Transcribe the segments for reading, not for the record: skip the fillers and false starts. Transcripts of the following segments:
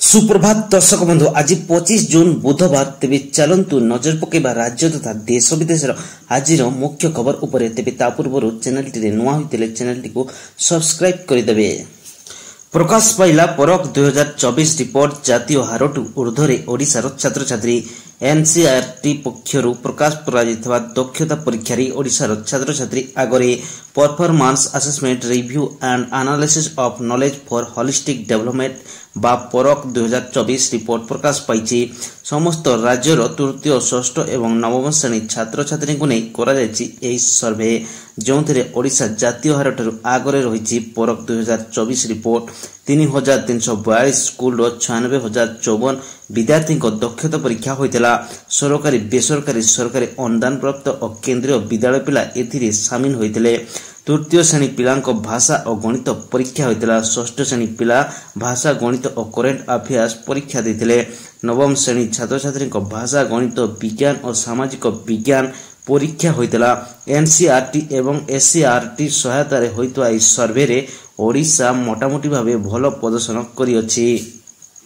सुप्रभात दर्शक बंधु आज 25 जून बुधवार तेबे चलंतु नजर पकेबा राज्य तथा देश विदेश आज मुख्य खबर उपरे तेबे ता पूर्व चैनल टी नुआ होइतिले चैनल टी को सब्सक्राइब करिदेबे। प्रकाश पाइला परक 2024 रिपोर्ट जातीय हारटू ऊर्ध्वरे ओडिशार छात्र छात्री एनसीईआरटी पक्षरु प्रकाश कराजितवा दक्षता परीक्षा रे ओडिशार छात्र छात्री आगरे performance assessment review and analysis of knowledge for holistic development बा परक 2024 रिपोर्ट प्रकाश पाइछि। समस्त राज्यर तृतीय षष्ठ एवं नवम श्रेणी छात्र छात्री को नहीं करा जायछि एही सर्वे जोंथरे ओडिशा जातीय हारठारु आगरे रहिछि परक 2024 रिपोर्ट 3342 स्कूल 96054 विद्यार्थी दक्षता परीक्षा होइतला। सरकारी बेसरकारी सरकारी अनुदान प्राप्त और केंद्रीय विद्यालय पिला एथिरे शामिल होइतले। तृतीय श्रेणी पिला भाषा और गणित परीक्षा होइतला। षष्ठ श्रेणी पिला भाषा गणित और करेंट अफेयर्स परीक्षा देथिले। नवम श्रेणी छात्र छात्री भाषा गणित विज्ञान और सामाजिक विज्ञान परीक्षा होइतला। एनसीईआरटी एवं एससीईआरटी सहायता रे होइतवा ई सर्वे रे ओडिशा मोटामोटी भावे भलो प्रदर्शन करियछि।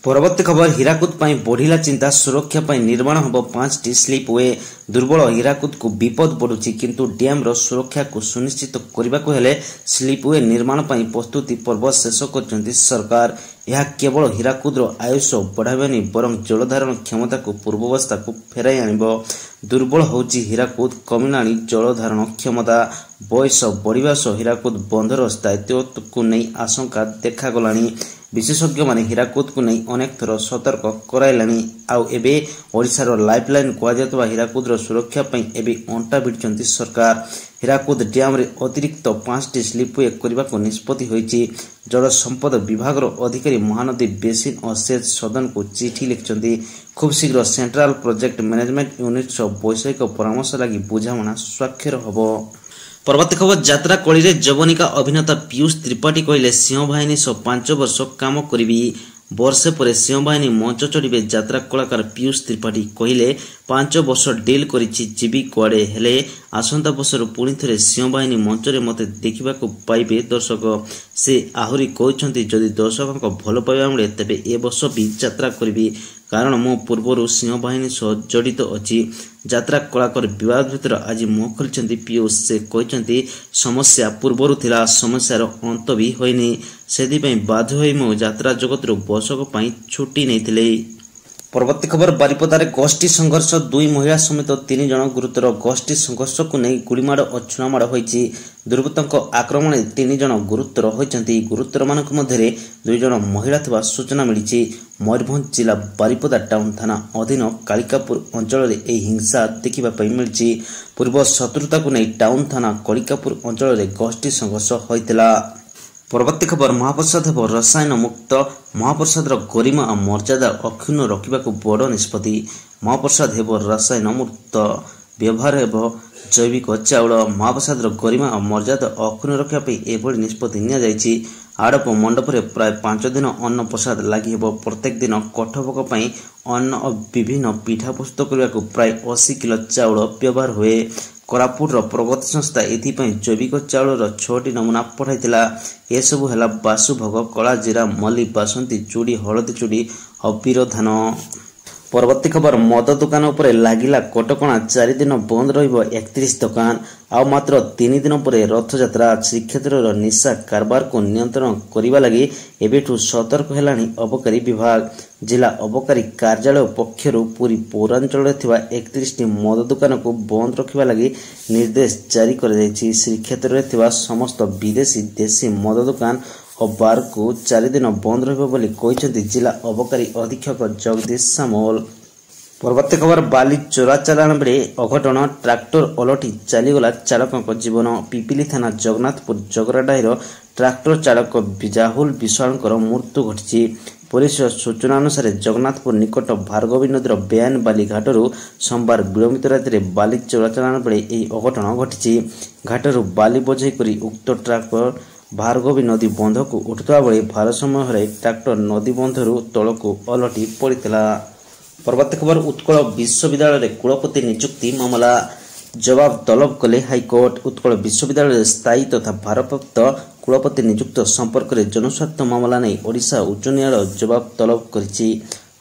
परवर्ती खबर हीराकुद पई बढ़िला चिंता सुरक्षा पई निर्माण हबो 5टी स्लीपवे। दुर्बल हीराकुद को विपद बढ़ुछि किंतु डैम रो सुरक्षा को सुनिश्चित करबा को हेले स्लीपवे निर्माण पई प्रस्तुति पर्व शेष करचंती सरकार। यह केवल हीराकुद रो आयुष बढ़ाबेनी बरं जलधारण क्षमता को पूर्वावस्था को फेराई आनिबो। दुर्बल होउछि हीराकुद कमिनाणी जलधारण क्षमता। बयस बढ़िबा सह हीराकुद बंधर स्थायित्व को नहीं आशंका देखा गलानी। विशेषज्ञ माने हीराकुद को नहीं अनेक थर सतर्क कराइलानी। आउ एबे ओडिशार लाइफलाइन कुआजातवा हीराकुद रो सुरक्षा पई एबे अंटा भिडचंती सरकार। हीराकुद डैम रे अतिरिक्त 5टी स्लीपवे करबा को निष्पत्ति होईछि। जल संपद विभाग रो अधिकारी महानदी बेसिन और सेच सदन को चिठी लिखचंती। खूब शीघ्र सेंट्रल प्रोजेक्ट मैनेजमेंट यूनिट सह वैषयिक परामर्श लागि बुझामणा स्वाक्षर हबो। परवर्ती खबर यात्रा कली रे जवनिका अभिनेता पीयूष त्रिपाठी कहले सिंह बाहिनी 5 वर्ष काम करिबी। वर्षे पर सिंह बाहिनी मंच चढ़िबे यात्रा कलाकार पीयूष त्रिपाठी कहले 5 वर्ष डील करिछि जीवी कुआडे हेले आसंता वर्षर पुणी थरे सिंह बाहिनी मंच रे मते देखिबा को पाइबे दर्शक। से आहुरी कहउछंती जदि दर्शकक भलो पाइबा मिले तबे ए वर्ष भी यात्रा करिबी कारण मो पूर्वरु सिंह बाहिनी सह जड़ित अछि। यात्रा कलाकार विवाद भितर आज मुह खोलिछंती पीयूष। से कहउछंती समस्या पूर्वरु थिला समस्यार अंत भी होइनी सेदि पई बाध्य होई मो यात्रा जगत रो वर्षक पई छुट्टी नैथिले। परवर्ती खबर बारिपदारे गोष्ठी संघर्ष 2 महिला समेत 3 जन गुरुतर। गोष्ठी संघर्ष को नहीं गुड़ीमाड़ और छुणामाड़ होइछि। दुर्बृत्तक आक्रमण 3 जन गुरुतर होइछंती। गुरुतर मानक मध्यरे 2 जन महिला थिबा सूचना मिलिछि। मयूरभंज जिला बारिपदा टाउन थाना अधीन कालिकापुर अंचल रे एही हिंसा देखिबा पई मिलिछि। पूर्व शत्रुता को नहीं टाउन थाना कालिकापुर अंचल रे गोष्ठी संघर्ष होइतला। परवर्ती खबर महाप्रसाद हेब रसायन मुक्त। महाप्रसाद गरिमा और मर्यादा अक्षुण्ण रखा बड़ निष्पत्ति। महाप्रसाद हेब रसायन मुक्त व्यवहार हेब जैविक चाउल। महाप्रसाद गरिमा और मर्यादा अक्षुण्ण रखा एभली निष्पत्ति निया जायछि। आड़प मंडप रे प्राय 5 दिन अन्न प्रसाद लागि हेब। प्रत्येक दिन कठभोग पई अन्न और विभिन्न पिठा प्रस्तुत करबा को प्राय 80 किलो चाउल व्यवहार हुए। कोरापुट प्रगति संस्था एथिपाई जैविक चाउल 6टी नमूना पठाइतिला। ए सबु हला बासुभोग कला जीरा मल्ली बासंती चूड़ी हलदी चूड़ी अबीर धान। परवर्ती खबर मद दुकान उपरे लागिला कटकणा 4 दिन बंद रहिबो 31 दुकान। आ मात्र 3 दिन पर रथयात्रा। श्रीक्षेत्र निशा कारबार को नियंत्रण करने लगी एबेठू सतर्क हेलानी अबकारी विभाग। जिला अबकारी कार्यालय पक्षरु पूरी पौरांचल 31टी मद दुकान को बंद रखा लगी निर्देश जारी कर जायछि। श्रीक्षेत्र समस्त विदेशी देशी मद दुकान और बार को 4 दिन बंद रही जिला अबकारी अधीक्षक जगदीश सामल। परवर्ती खबर बाली चोरा चालाण बेले अघटन ट्राक्टर ओलटी चलीगला चालक जीवन। पिपिली थाना जगन्नाथपुर जगराडाईर ट्राक्टर चालक राहुल विश्वाल मृत्यु घटी। पुलिस सूचना अनुसार जगन्नाथपुर निकट भार्गवी नदीर बेआईन बाली घाटरू सोमवार विलंबित राति बाली चोरा चालाण बेले यह अघटन घटी। घाटरू बाली बोझाई करी उक्त ट्राक्टर भार्गवी नदी बंध को उठुवा बेले भारसाम्य हराई ट्राक्टर नदी बंधरू तलकू ओलटी पड़ता। परवर्ती खबर उत्कल विश्वविद्यालय कुलपति नियुक्ति मामला जवाब तलब कले हाईकोर्ट। उत्कल विश्वविद्यालय स्थायी तथा भारप्राप्त कुलपति नियुक्त संपर्क में जनस्वार्थ मामला नहीं ओडिशा उच्च न्यायालय जवाब तलब करिछि।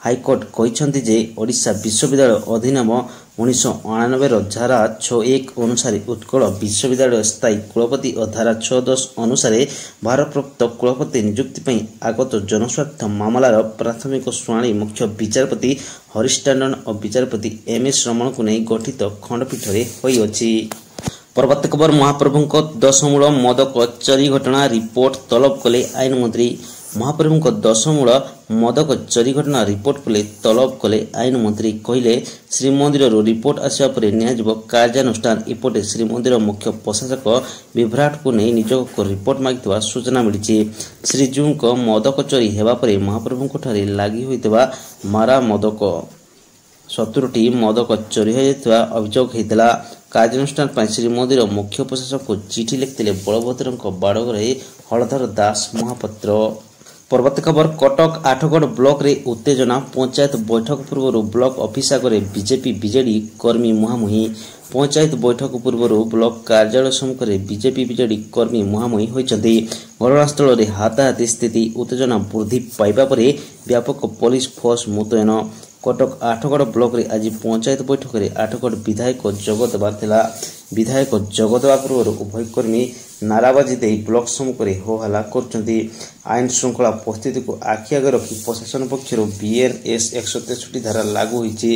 हाईकोर्ट कहते जे ओडिशा विश्वविद्यालय अधिनियम 1999 धारा 6(1) अनुसार उत्कल विश्वविद्यालय स्थायी कुलपति और धारा 6(10) अनुसार भारप्राप्त कुलपति नियुक्ति आगत जनस्वार्थ मामलार प्राथमिक शुणाणी मुख्य विचारपति हरीश टंडन और विचारपति एम.एस. रमण को नहीं गठित खंडपीठ होइछि। परवर्ती खबर महाप्रभु दशमूल मद चोरी घटना रिपोर्ट तलब कले आईन मंत्री। महाप्रभु दशमूल मदक चोरी घटना रिपोर्ट कले तलब कले आईन मंत्री कहले श्रीमंदिर रिपोर्ट आसवा पर नियाजिब कार्यानुष्ठान। एपटे श्रीमंदिर मुख्य प्रशासक विभ्राट को नहीं निज को रिपोर्ट मागिଥିବା सूचना मिली। श्रीजीव मदक चोरी हेबा परे महाप्रभु ठारे लागि होइतबा मारा मदक 70टी मदक चोरी होइतबा अभियोग होइतला। कार्यानुष्ठान पर श्रीमंदिर मुख्य प्रशासक को चिठी लिखिले बलभद्र बाड़गरे हलधर दास महापात्र। परवर्ती खबर कटक आठगढ़ ब्लॉक रे उत्तेजना पंचायत बैठक पूर्व ब्लॉक ऑफिस आगे बीजेपी बीजेडी कर्मी मुहांमुही। पंचायत बैठक पूर्व ब्लॉक कार्यालय सम्मुख में बीजेपी बीजेडी कर्मी मुहांमुही होइछन्ति। घटनास्थल में हाथाहाथी स्थिति उत्तेजना वृद्धि पाइबा परे व्यापक पुलिस फोर्स मुतयन। कटक आठगढ़ ब्लॉक रे आज पंचायत बैठक में आठगढ़ विधायक जोग देवार थिला। विधायक जोग देवा पूर्व उभय कर्मी नाराबाजी दे ब्लॉक सम्मुख में हो हल्ला करछन्ति। आईन श्रृंखला परिस्थिति को आखि आगे रखी प्रशासन पक्षर बीएनएस 163 धारा लागू होइछि।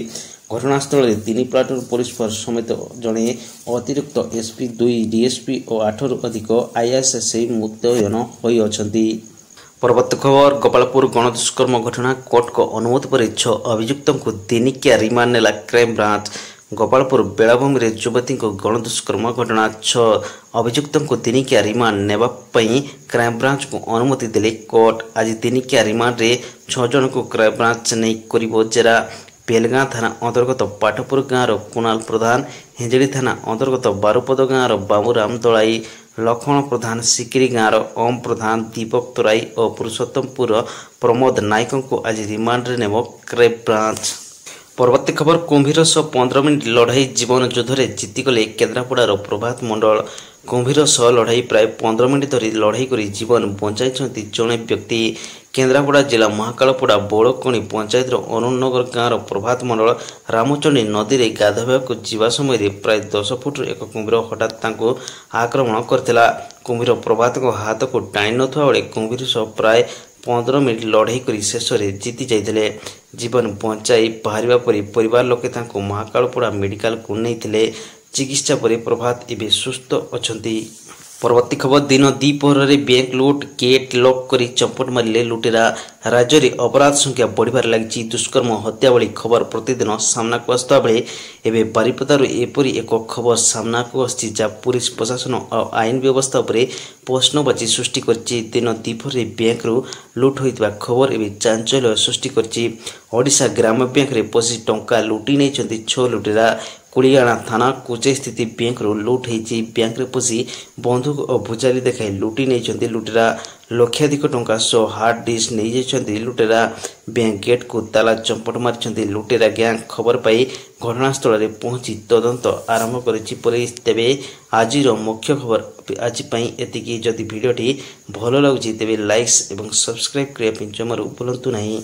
घटनास्थल में 3 प्लाटून पुलिस फोर्स समेत जड़े अतिरिक्त एसपी 2 डीएसपी और 8 रु अधिक आईएएसएसआई मुतयन होई अछन्ति। परवर्ती खबर गोपालपुर गणदुष्कर्म घटना कोर्ट को अनुमति पर 6 अभियुक्तों को दिनिकिया रिमांड नेला क्राइम ब्रांच। गोपालपुर बेलाभूमि रे युवती को गणदुष्कर्म घटना 6 अभियुक्तों को दिनिकिया रिमांड नेबा पई क्राइम ब्रांच को अनुमति देले कोर्ट। आज दिनिकिया रिमांड रे 6 जन को क्राइम ब्रांच नहीं करिबो जेरा। बेलगां थाना अंतर्गत पाठपुर गाँव कुणाल प्रधान, हिंजड़ी थाना अंतर्गत बारुपद गाँव बाबूराम दलाई, लक्ष्मण प्रधान सिकिरी गाँव ओम प्रधान, दीपक तराई और पुरुषोत्तमपुर प्रमोद नायक को आज रिमांड रे नेब क्राइम ब्रांच। परवर्ती खबर कुंभीर 15 मिनिट लड़ाई जीवन युद्ध में जीतिगले केन्द्रापड़ार प्रभात मंडल। कुंभीर लड़ाई प्राय 15 मिनिट धरी लड़ाई कर जीवन बचाई जड़े व्यक्ति। केन्द्रापड़ा जिला महाकालपड़ा बौड़कणी पंचायत अनुनगर गाँव प्रभात मंडल रामचंडी नदी में गाधोवाक जीवा समय प्राय 10 फुट एक कुंभीर हठात आक्रमण करथिला। कुंभीर प्रभात को हाथ को टाणी नथुआ बेले कुंभीर प्राय 15 मिनिट लड़ाई कर शेष में जीति जाइए। जीवन बचाई बाहर पर परिवार लोके महाकालपड़ा मेडिकल को नहीं चिकित्सा पर प्रभात एवं सुस्थ अछंती। परवर्ती खबर दिन द्विपहर में बैंक लुट गेट लॉक कर चंपट मारे लुटेरा। राज्य में अपराध संख्या बढ़िबार लगी। दुष्कर्म हत्या भली खबर प्रतिदिन सामना को आसुवा बेले एवं बारिपदार एपरी एक खबर सामना को आसी जहाँ पुलिस प्रशासन और आईन व्यवस्था पर प्रश्नवाची सृष्टि करछि। दिन द्विपहर में बैंक लुट होइतबा खबर एवं चांचल्य सृष्टि करछि। ओडिशा ग्राम्य बैंक रे पशि टंका लुटी नहीं 6 लुटेरा। कुड़ियाणा थाना कोचे स्थित बैंक लुट होती। बैंक रे पशि बंधुक और भुजाली देखाई लुटी नहीं लुटेरा। लक्षाधिक टंका सह हार्ड डिस्क नहीं जाइछन्ति लुटेरा। बैंक गेट को ताला चंपट मारिछन्ति लुटेरा गैंग। खबर पाई घटनास्थल में पहुंची तदंत आरंभ करिछि पुलिस। तेबे आजिर मुख्य खबर आज पाई एतिकी। जदि भिडियोटी भल लगुछि तेबे लाइक्स एवं सब्सक्राइब करिया जमारू भूलंतु नहीं।